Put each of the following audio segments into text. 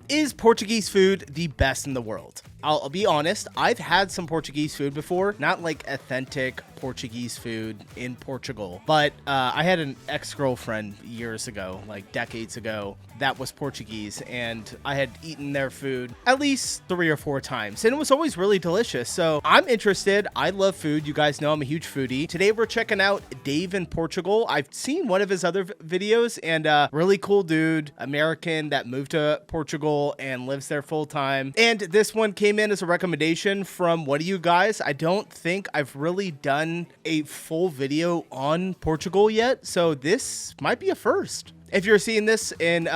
Is Portuguese food the best in the world? I'll be honest, I've had some Portuguese food before, not like authentic Portuguese food in Portugal, but I had an ex-girlfriend years ago, like decades ago, that was Portuguese, and I had eaten their food at least 3 or 4 times, and it was always really delicious. So I'm interested. I love food. You guys know I'm a huge foodie. Today we're checking out Dave in Portugal. I've seen one of his other videos, and really cool dude, American that moved to Portugal and lives there full time. And this one came in as a recommendation from one of you guys. I don't think I've really done a full video on Portugal yet, so this might be a first. If you're seeing this in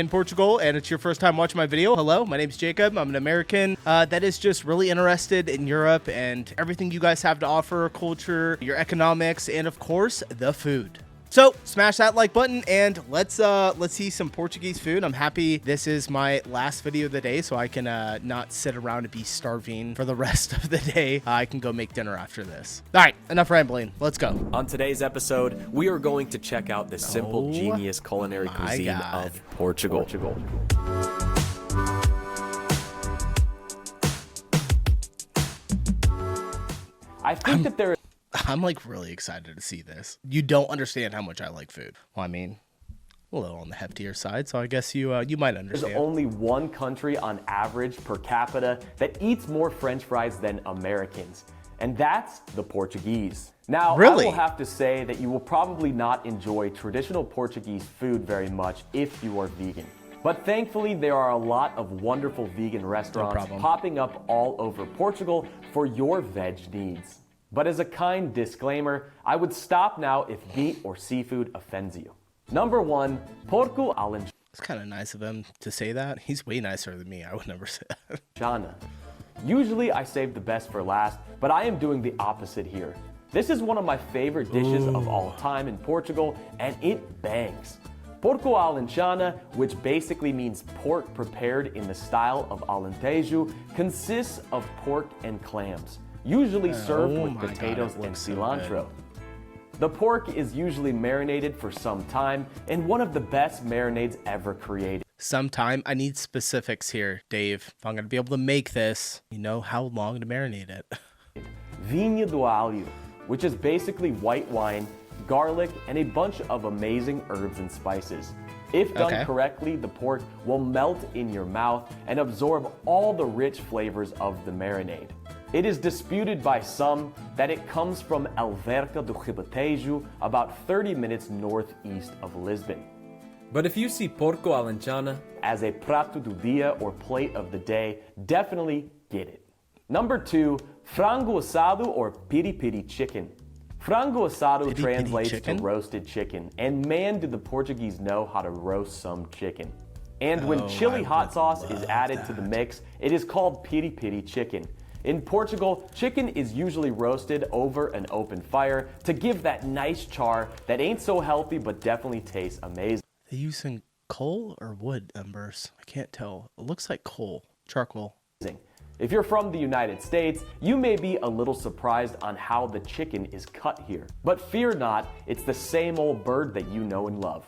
Portugal and it's your first time watching my video, hello, my name's Jacob. I'm an American that is just really interested in Europe and everything you guys have to offer, culture, your economics, and of course, the food. So smash that like button and let's see some Portuguese food. I'm happy this is my last video of the day, so I can not sit around and be starving for the rest of the day. I can go make dinner after this. All right, enough rambling. Let's go. On today's episode, we are going to check out the simple, genius culinary cuisine of Portugal. I think that there is... I'm like really excited to see this. You don't understand how much I like food. Well, I mean, a little on the heftier side, so I guess you might understand. There's only one country on average per capita that eats more French fries than Americans, and that's the Portuguese. Now, really? I will have to say that you will probably not enjoy traditional Portuguese food very much if you are vegan. But thankfully, there are a lot of wonderful vegan restaurants popping up all over Portugal for your veg needs. But as a kind disclaimer, I would stop now if meat or seafood offends you. Number 1, Porco Alentejana. It's kind of nice of him to say that. He's way nicer than me. I would never say that. Usually I save the best for last, but I am doing the opposite here. This is one of my favorite dishes of all time in Portugal, and it bangs. Porco Alentejana, which basically means pork prepared in the style of Alentejo, consists of pork and clams, usually served with potatoes and cilantro. The pork is usually marinated for some time, and one of the best marinades ever created. Sometime, I need specifics here, Dave. If I'm going to be able to make this, you know how long to marinate it. Vinho do alho, which is basically white wine, garlic, and a bunch of amazing herbs and spices. If done correctly, the pork will melt in your mouth and absorb all the rich flavors of the marinade. It is disputed by some that it comes from Alverca do Ribatejo, about 30 minutes northeast of Lisbon. But if you see Porco Alentejana as a prato do dia or plate of the day, definitely get it. Number 2, frango assado or Piri Piri chicken. Frango assado translates to roasted chicken, and man did the Portuguese know how to roast some chicken. And when chili hot sauce is added to the mix, it is called Piri Piri chicken. In Portugal, chicken is usually roasted over an open fire to give that nice char that ain't so healthy but definitely tastes amazing. Are they using coal or wood embers? I can't tell. It looks like coal, charcoal. If you're from the United States, you may be a little surprised on how the chicken is cut here. But fear not, it's the same old bird that you know and love.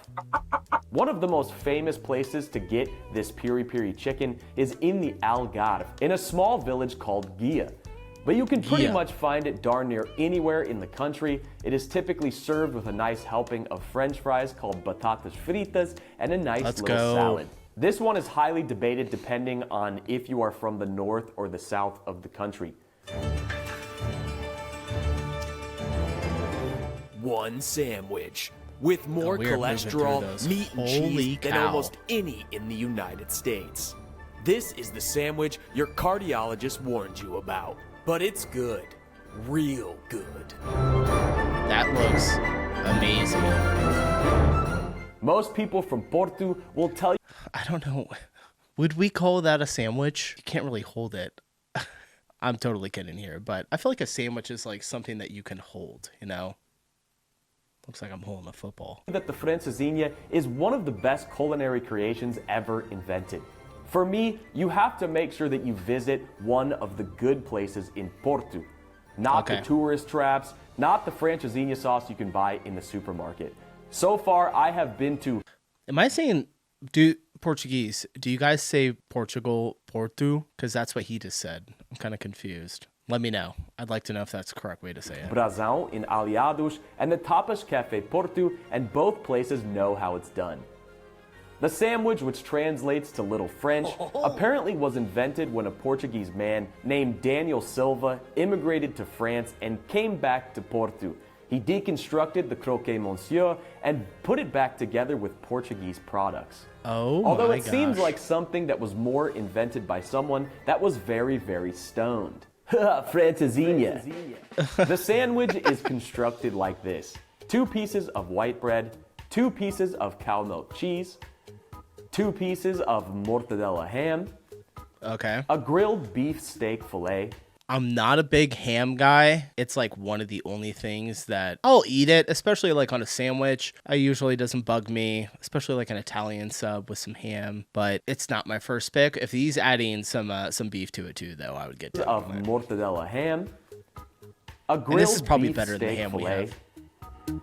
One of the most famous places to get this Piri Piri chicken is in the Algarve, in a small village called Guia. But you can pretty much find it darn near anywhere in the country. It is typically served with a nice helping of French fries called batatas fritas and a nice little salad. This one is highly debated depending on if you are from the north or the south of the country. One sandwich with more cholesterol, meat, and cheese than almost any in the United States. This is the sandwich your cardiologist warned you about. But it's good. Real good. That looks amazing. Most people from Porto will tell you... I don't know. Would we call that a sandwich? You can't really hold it. I'm totally kidding here, but I feel like a sandwich is like something that you can hold, you know? Looks like I'm holding a football. That the Francesinha is one of the best culinary creations ever invented. For me, you have to make sure that you visit one of the good places in Porto. Not the tourist traps, not the Francesinha sauce you can buy in the supermarket. So far, I have been to... Am I saying, do Portuguese, do you guys say Portugal, Porto? Because that's what he just said. I'm kind of confused. Let me know. I'd like to know if that's the correct way to say it. Brasão in Aliados and the Tapas Cafe Porto, and both places know how it's done. The sandwich, which translates to Little French, apparently was invented when a Portuguese man named Daniel Silva immigrated to France and came back to Porto. He deconstructed the croquet monsieur and put it back together with Portuguese products. Oh, although my it seems gosh. like something that was more invented by someone that was very, very stoned. Francesinha. The sandwich is constructed like this: 2 pieces of white bread, 2 pieces of cow milk cheese, 2 pieces of mortadella ham, Okay. a grilled beef steak fillet. I'm not a big ham guy. It's like one of the only things that I'll eat it, especially like on a sandwich. It usually doesn't bug me, especially like an Italian sub with some ham, but it's not my first pick. If he's adding some beef to it too, though, I would get down Of on it. mortadella ham, a grilled And this is probably beef better than the steak ham we fillet, have.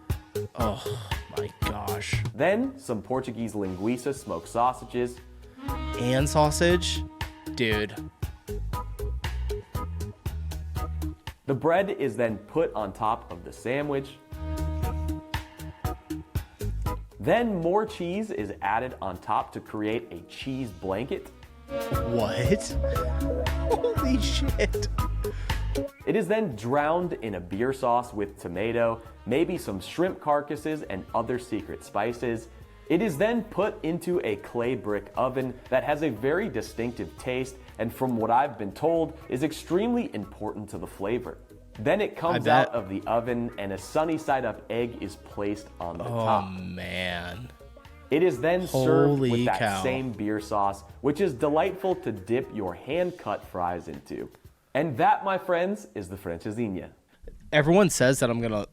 Oh my gosh. then some Portuguese linguiça smoked sausages, And sausage? Dude. the bread is then put on top of the sandwich. Then more cheese is added on top to create a cheese blanket. What? Holy shit. It is then drowned in a beer sauce with tomato, maybe some shrimp carcasses and other secret spices. It is then put into a clay brick oven that has a very distinctive taste, and from what I've been told, is extremely important to the flavor. Then it comes out of the oven and a sunny side up egg is placed on the top. Oh man. It is then served Holy with that cow. same beer sauce, which is delightful to dip your hand-cut fries into. And that, my friends, is the Francesinha. Everyone says that I'm gonna,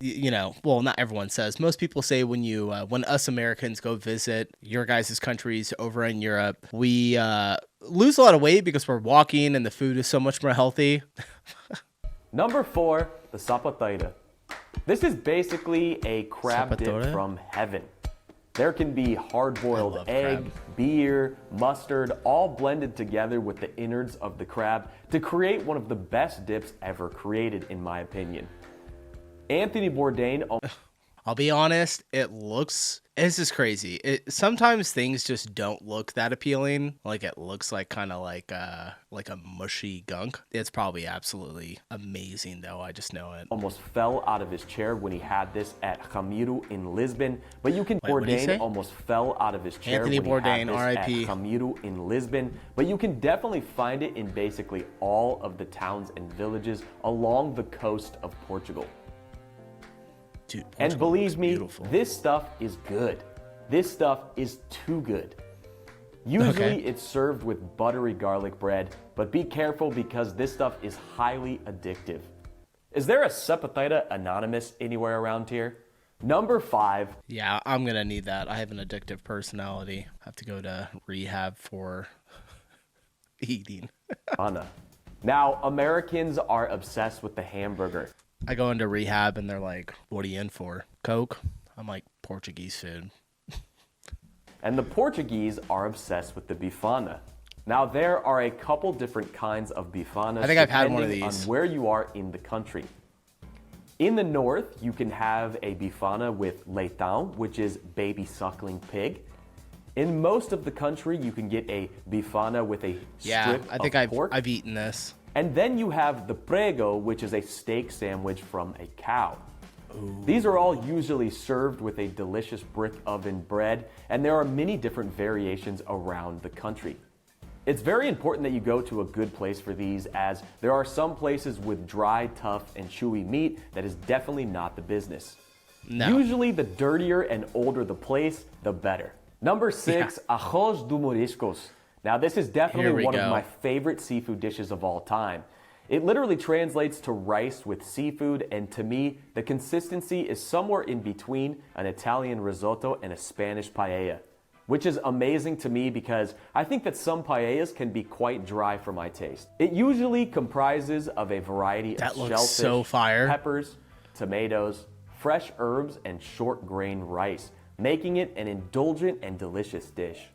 well, not everyone says. Most people say when us Americans go visit your guys' countries over in Europe, we lose a lot of weight because we're walking and the food is so much more healthy. Number 4, the Sapateira. This is basically a crab dip Sapateira? from heaven. There can be I hard-boiled love egg, crab. beer, mustard, all blended together with the innards of the crab to create one of the best dips ever created, in my opinion. Anthony Bourdain. I'll be honest, this is crazy. Sometimes things just don't look that appealing. Like it looks like kind of like a mushy gunk. It's probably absolutely amazing though. I just know it. Almost fell out of his chair when he had this at Ramiro in Lisbon. But you can What'd he say? Bourdain almost fell out of his chair Anthony when he Bourdain, had this R.I.P.. at Ramiro in Lisbon. But you can definitely find it in basically all of the towns and villages along the coast of Portugal. Dude, And Portugal believe looks me, beautiful. this stuff is good. This stuff is too good. Usually Okay. it's served with buttery garlic bread, but be careful because this stuff is highly addictive. Is there a Sapateira Anonymous anywhere around here? Number 5, Yeah, I'm gonna need that. I have an addictive personality. I have to go to rehab for eating. Anna. Now, Americans are obsessed with the hamburger. I go into rehab and they're like, "What are you in for? Coke?" I'm like, "Portuguese food." And the Portuguese are obsessed with the Bifana. Now, there are a couple different kinds of Bifanas I think I've had one of depending these. on where you are in the country. In the north, you can have a Bifana with leitão, which is baby suckling pig. In most of the country, you can get a Bifana with a Yeah, strip I think of pork. I've eaten this. And then you have the prego, which is a steak sandwich from a cow. These are all usually served with a delicious brick oven bread, and there are many different variations around the country. It's very important that you go to a good place for these, as there are some places with dry, tough, and chewy meat that is definitely not the business. No. Usually, the dirtier and older the place, the better. Number 6, arroz do moriscos. Now, this is Here definitely we one go. of my favorite seafood dishes of all time. It literally translates to rice with seafood, and to me, the consistency is somewhere in between an Italian risotto and a Spanish paella, which is amazing to me because I think that some paellas can be quite dry for my taste. It usually comprises of a variety That of looks shellfish, so fire. peppers, tomatoes, fresh herbs, and short grain rice, making it an indulgent and delicious dish.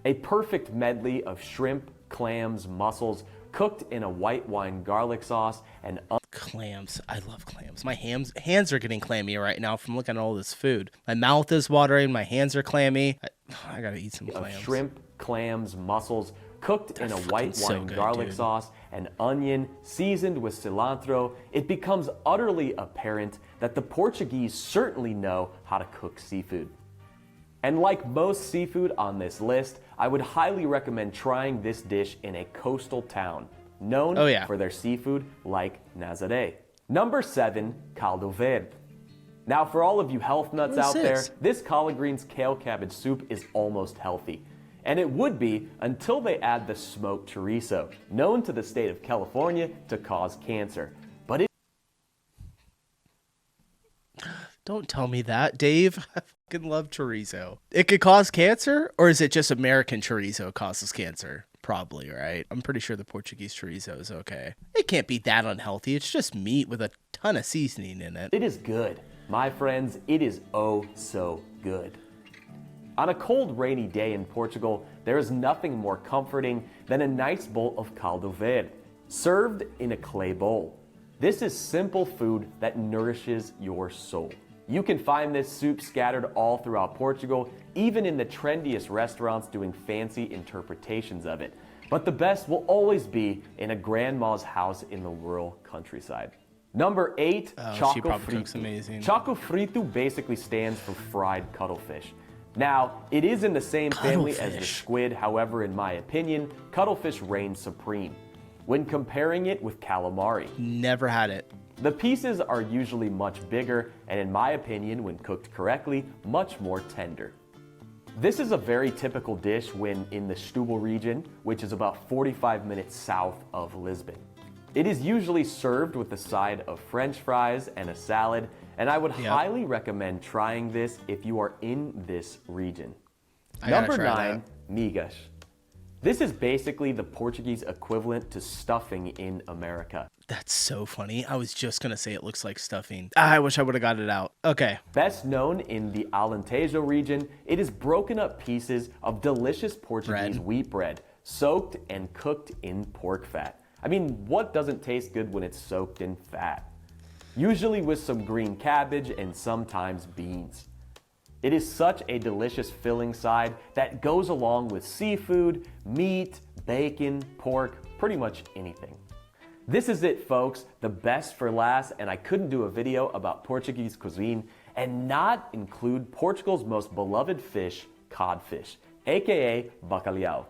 A perfect medley of shrimp, clams, mussels, cooked in a white wine garlic sauce and clams. I love clams. My hands are getting clammy right now from looking at all this food. My mouth is watering. My hands are clammy. I gotta eat some clams. Shrimp, clams, mussels, cooked in a white wine garlic sauce and onion, seasoned with cilantro. It becomes utterly apparent that the Portuguese certainly know how to cook seafood. And like most seafood on this list, I would highly recommend trying this dish in a coastal town known for their seafood like Nazaré. Number 7, Caldo Verde. Now for all of you health nuts out there, this collard greens kale cabbage soup is almost healthy. And it would be until they add the smoked chorizo, known to the state of California to cause cancer. But it... Don't tell me that, Dave. I fucking love chorizo. It could cause cancer, or is it just American chorizo causes cancer? Probably, right? I'm pretty sure the Portuguese chorizo is okay. It can't be that unhealthy. It's just meat with a ton of seasoning in it. It is good. My friends, it is oh so good. On a cold, rainy day in Portugal, there is nothing more comforting than a nice bowl of caldo verde, served in a clay bowl. This is simple food that nourishes your soul. You can find this soup scattered all throughout Portugal, even in the trendiest restaurants doing fancy interpretations of it. But the best will always be in a grandma's house in the rural countryside. Number 8, Choco Frito. Choco Frito basically stands for fried cuttlefish. Now, it is in the same family as the squid, however, in my opinion, cuttlefish reigns supreme when comparing it with calamari. Never had it. The pieces are usually much bigger and, in my opinion, when cooked correctly, much more tender. This is a very typical dish when in the Setúbal region, which is about 45 minutes south of Lisbon. It is usually served with a side of French fries and a salad, and I would highly recommend trying this if you are in this region. Number 9, Migas. This is basically the Portuguese equivalent to stuffing in America. That's so funny. I was just going to say it looks like stuffing. I wish I would have got it out. Okay. Best known in the Alentejo region, it is broken up pieces of delicious Portuguese wheat bread, soaked and cooked in pork fat. I mean, what doesn't taste good when it's soaked in fat? Usually with some green cabbage and sometimes beans. It is such a delicious filling side that goes along with seafood, meat, bacon, pork, pretty much anything. This is it, folks, the best for last, and I couldn't do a video about Portuguese cuisine and not include Portugal's most beloved fish, codfish, aka bacalhau.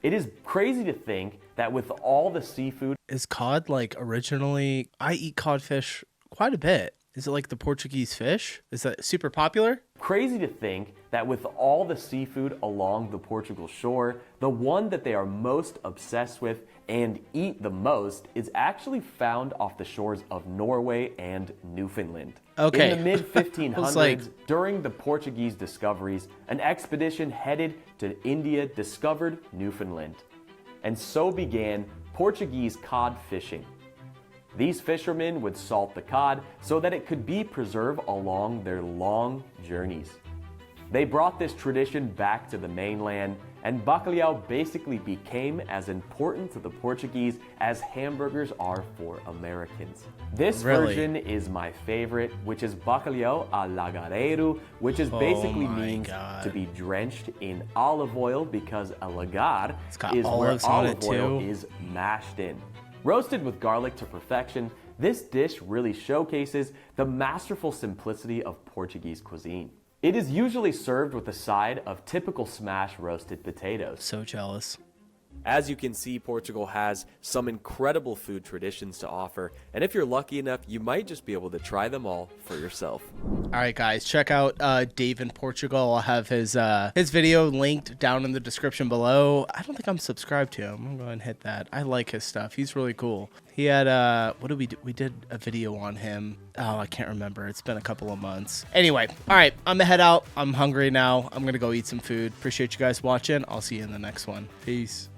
It is crazy to think that with all the seafood... Is cod like originally... I eat codfish quite a bit. Is it like the Portuguese fish? Is that super popular? Crazy to think that with all the seafood along the Portugal shore, the one that they are most obsessed with and eat the most is actually found off the shores of Norway and Newfoundland. Okay. In the mid-1500s, during the Portuguese discoveries, an expedition headed to India discovered Newfoundland. And so began Portuguese cod fishing. These fishermen would salt the cod so that it could be preserved along their long journeys. They brought this tradition back to the mainland, and bacalhau basically became as important to the Portuguese as hamburgers are for Americans. This version is my favorite, which is bacalhau alagareiro, which is basically means to be drenched in olive oil because alagar is where olive oil is mashed in. Roasted with garlic to perfection, this dish really showcases the masterful simplicity of Portuguese cuisine. It is usually served with a side of typical smashed roasted potatoes. So jealous. As you can see, Portugal has some incredible food traditions to offer, and if you're lucky enough, you might just be able to try them all for yourself. All right, guys, check out Dave in Portugal. I'll have his video linked down in the description below. I don't think I'm subscribed to him. I'm going to go and hit that. I like his stuff. He's really cool. He had what did we do? We did a video on him. Oh, I can't remember. It's been a couple of months. Anyway, all right, I'm gonna head out. I'm hungry now. I'm gonna go eat some food. Appreciate you guys watching. I'll see you in the next one. Peace.